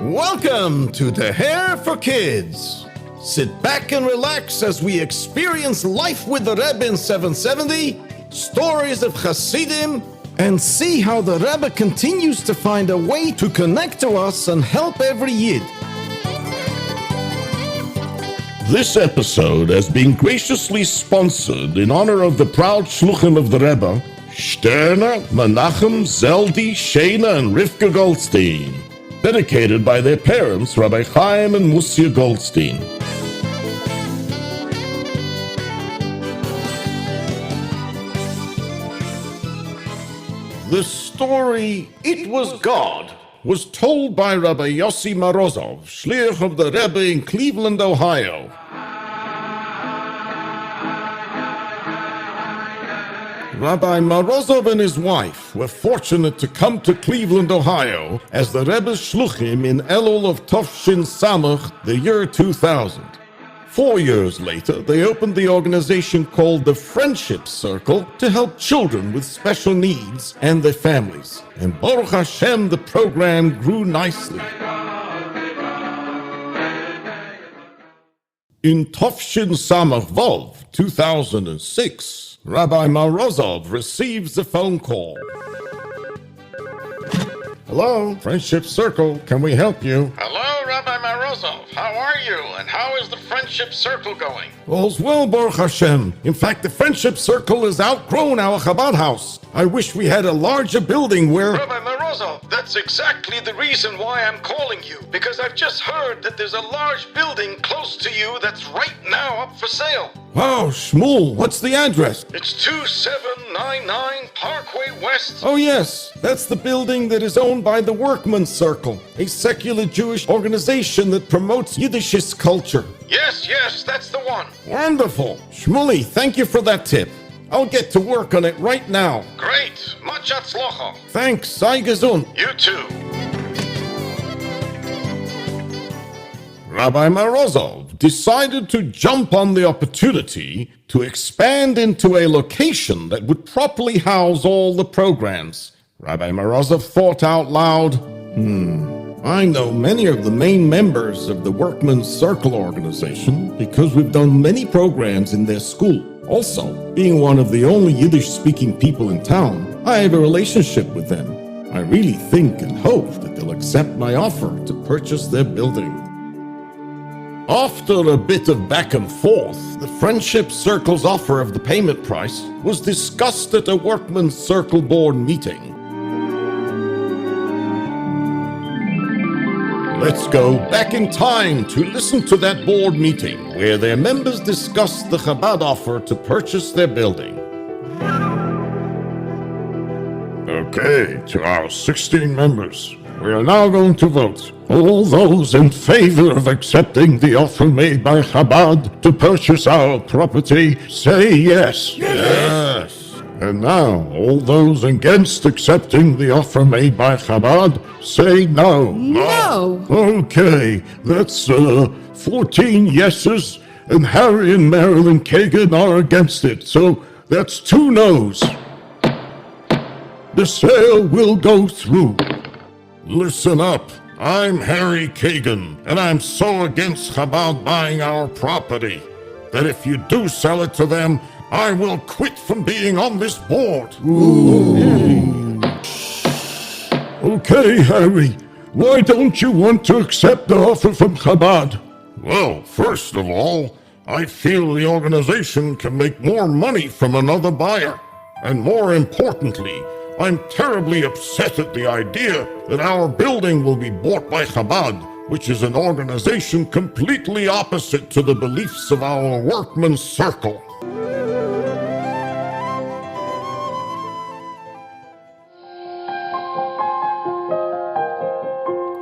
Welcome to The Hair for Kids. Sit back and relax as we experience life with the Rebbe in 770, stories of Hasidim, and see how the Rebbe continues to find a way to connect to us and help every Yid. This episode has been graciously sponsored in honor of the proud shluchim of the Rebbe, Sterner, Menachem, Zeldi, Shana, and Rivka Goldstein, dedicated by their parents, Rabbi Chaim and Musia Goldstein. The story, It Was God, was told by Rabbi Yossi Marazov, shliach of the Rebbe in Cleveland, Ohio. Rabbi Marazov and his wife were fortunate to come to Cleveland, Ohio, as the Rebbe's shluchim in Elul of Tovshin Samach, the year 2000. 4 years later, they opened the organization called the Friendship Circle to help children with special needs and their families. And Baruch Hashem, the program grew nicely. In Tovshin Samach Vov, 2006, Rabbi Marazov receives a phone call. Hello, Friendship Circle, can we help you? Hello, Rabbi Marazov. How are you? And how is the Friendship Circle going? All's well, Baruch Hashem. In fact, the Friendship Circle has outgrown our Chabad house. I wish we had a larger building where... Rabbi Marazov, that's exactly the reason why I'm calling you. Because I've just heard that there's a large building close to you that's right now up for sale. Wow, Shmuel, what's the address? It's 2799 Parkway West. Oh yes, that's the building that is owned by the Workmen's Circle, a secular Jewish organization that promotes Yiddishist culture. Yes, that's the one. Wonderful. Shmuley, thank you for that tip. I'll get to work on it right now. Great. Much hatzlocha. Thanks, sei gesund. You too. Rabbi Marazov decided to jump on the opportunity to expand into a location that would properly house all the programs. Rabbi Marazov thought out loud, I know many of the main members of the Workmen's Circle organization because we've done many programs in their school. Also, being one of the only Yiddish-speaking people in town, I have a relationship with them. I really think and hope that they'll accept my offer to purchase their building. After a bit of back and forth, the Friendship Circle's offer of the payment price was discussed at a Workmen's Circle board meeting. Let's go back in time to listen to that board meeting where their members discussed the Chabad offer to purchase their building. Okay, to our 16 members, we are now going to vote. All those in favor of accepting the offer made by Chabad to purchase our property, say yes. Yes. And now, all those against accepting the offer made by Chabad, say no. No. Okay, that's 14 yeses, and Harry and Marilyn Kagan are against it, so that's 2 no's. The sale will go through. Listen up. I'm Harry Kagan, and I'm so against Chabad buying our property that if you do sell it to them, I will quit from being on this board. Ooh. Okay, Harry. Why don't you want to accept the offer from Chabad? Well, first of all, I feel the organization can make more money from another buyer. And more importantly, I'm terribly upset at the idea that our building will be bought by Chabad, which is an organization completely opposite to the beliefs of our Workmen's Circle.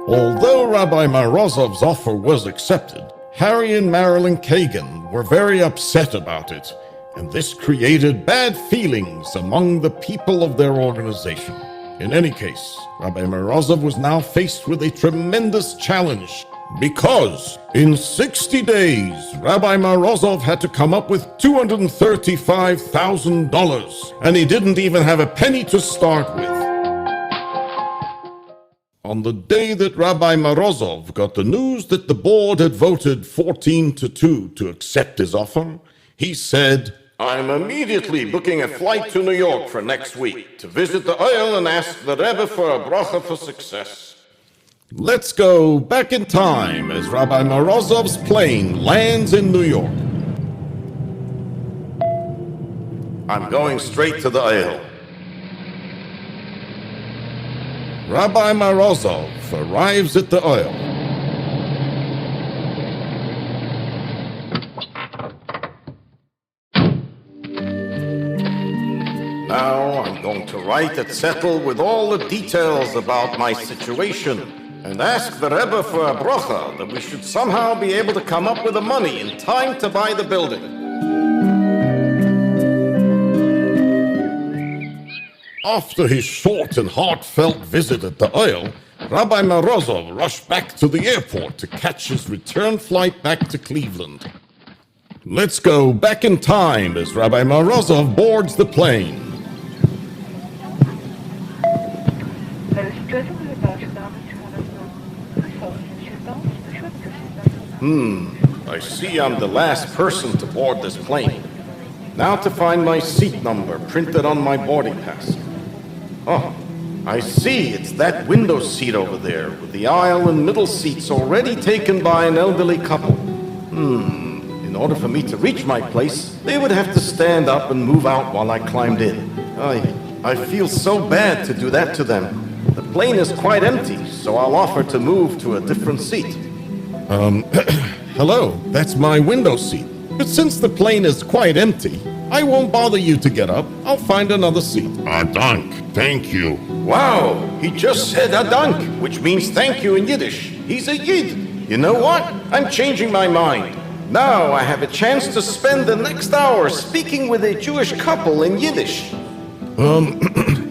Although Rabbi Marazov's offer was accepted, Harry and Marilyn Kagan were very upset about it, and this created bad feelings among the people of their organization. In any case, Rabbi Marazov was now faced with a tremendous challenge, because in 60 days, Rabbi Marazov had to come up with $235,000, and he didn't even have a penny to start with. On the day that Rabbi Marazov got the news that the board had voted 14-2 to accept his offer, he said, I'm immediately booking a flight to New York for next week to visit the oil and ask the Rebbe for a bracha for success. Let's go back in time as Rabbi Marazov's plane lands in New York. I'm going straight to the oil. Rabbi Marazov arrives at the oil. Now I'm going to write and settle with all the details about my situation and ask the Rebbe for a bracha that we should somehow be able to come up with the money in time to buy the building. After his short and heartfelt visit at the oil, Rabbi Marazov rushed back to the airport to catch his return flight back to Cleveland. Let's go back in time as Rabbi Marazov boards the plane. I see I'm the last person to board this plane. Now to find my seat number printed on my boarding pass. Oh, I see, it's that window seat over there, with the aisle and middle seats already taken by an elderly couple. In order for me to reach my place, they would have to stand up and move out while I climbed in. I feel so bad to do that to them. The plane is quite empty, so I'll offer to move to a different seat. Hello, that's my window seat. But since the plane is quite empty, I won't bother you to get up. I'll find another seat. Dank, thank you. Wow, he just said Adank, which means thank you in Yiddish. He's a Yid. You know what? I'm changing my mind. Now I have a chance to spend the next hour speaking with a Jewish couple in Yiddish.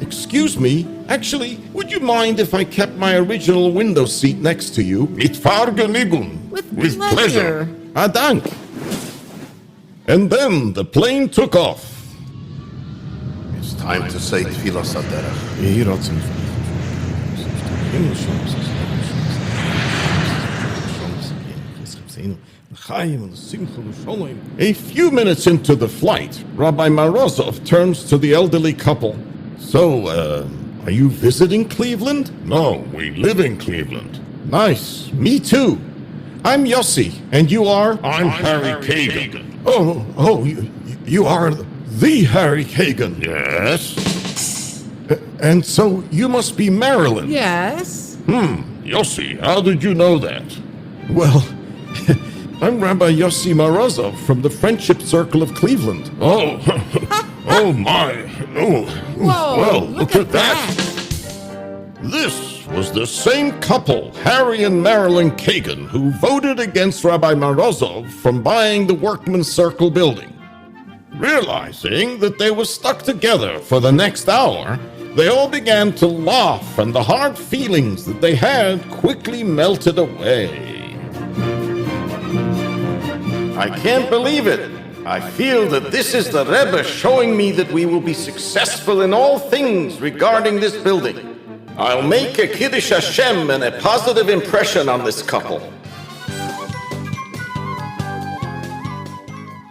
Excuse me. Actually, would you mind if I kept my original window seat next to you? Mit Vergnügen. With pleasure. Dank. And then the plane took off. It's time to say Tfilah Saderach. A few minutes into the flight, Rabbi Marazov turns to the elderly couple. So, are you visiting Cleveland? No, we live in Cleveland. Nice. Me too. I'm Yossi, and you are? I'm Harry Kagan. You are the Harry Kagan. Yes? And so you must be Marilyn. Yes. Yossi, how did you know that? Well, I'm Rabbi Yossi Marazov from the Friendship Circle of Cleveland. Oh, oh my. Oh, Whoa, well, look at that. This was the same couple, Harry and Marilyn Kagan, who voted against Rabbi Marazov from buying the Workman's Circle building. Realizing that they were stuck together for the next hour, they all began to laugh, and the hard feelings that they had quickly melted away. I can't believe it. I feel that this is the Rebbe showing me that we will be successful in all things regarding this building. I'll make a Kiddush Hashem and a positive impression on this couple.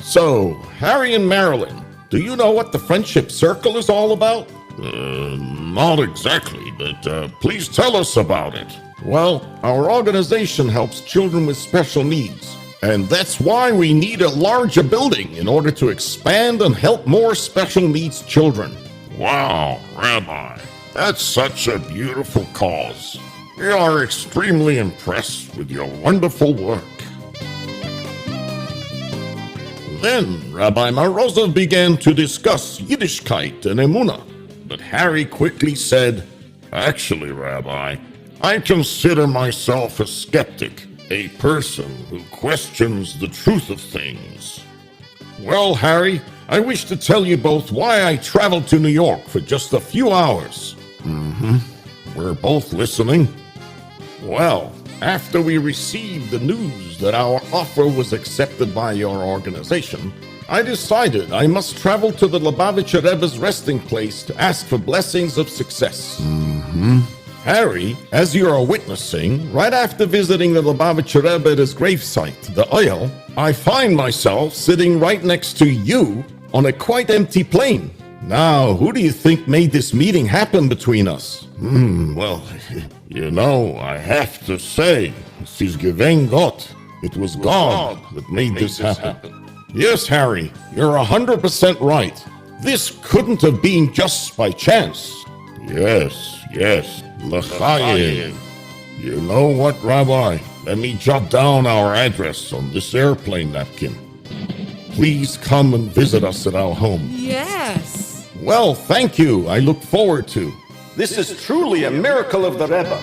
So, Harry and Marilyn, do you know what the Friendship Circle is all about? Not exactly, but please tell us about it. Well, our organization helps children with special needs, and that's why we need a larger building in order to expand and help more special needs children. Wow, Rabbi, that's such a beautiful cause. We are extremely impressed with your wonderful work. Then Rabbi Marazov began to discuss Yiddishkeit and Emunah, but Harry quickly said, Actually, Rabbi, I consider myself a skeptic, a person who questions the truth of things. Well, Harry, I wish to tell you both why I traveled to New York for just a few hours. We're both listening. Well, after we received the news that our offer was accepted by your organization, I decided I must travel to the Lubavitcher Rebbe's resting place to ask for blessings of success. Harry, as you are witnessing, right after visiting the Lubavitcher Rebbe at his gravesite, the Oil, I find myself sitting right next to you on a quite empty plane. Now, who do you think made this meeting happen between us? Well, I have to say, es ist gewesen Gott. It was God that made this happen. Yes, Harry, you're 100% right. This couldn't have been just by chance. Yes. L'chaim. You know what, Rabbi? Let me jot down our address on this airplane napkin. Please come and visit us at our home. Yes. Well, thank you. I look forward to. This is truly a miracle of the Rebbe.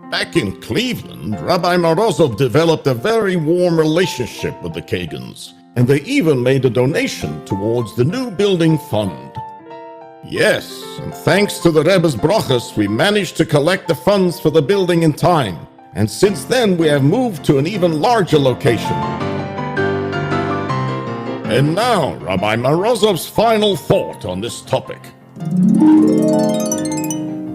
Back in Cleveland, Rabbi Marazov developed a very warm relationship with the Kagans, and they even made a donation towards the new building fund. Yes, and thanks to the Rebbe's brachas, we managed to collect the funds for the building in time, and since then we have moved to an even larger location. And now, Rabbi Marazov's final thought on this topic.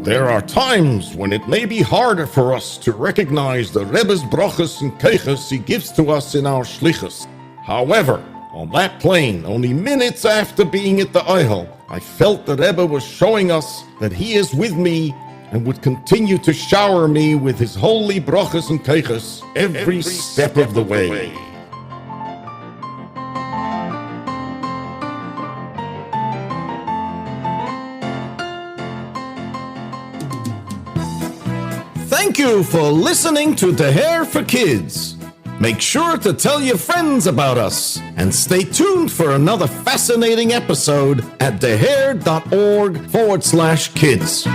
There are times when it may be harder for us to recognize the Rebbe's brachas and keiches he gives to us in our shlichus. However, on that plane, only minutes after being at the Ohel, I felt the Rebbe was showing us that he is with me and would continue to shower me with his holy brachas and keiches every step of the way. Thank you for listening to The Hair for Kids. Make sure to tell your friends about us and stay tuned for another fascinating episode at thehair.org/kids.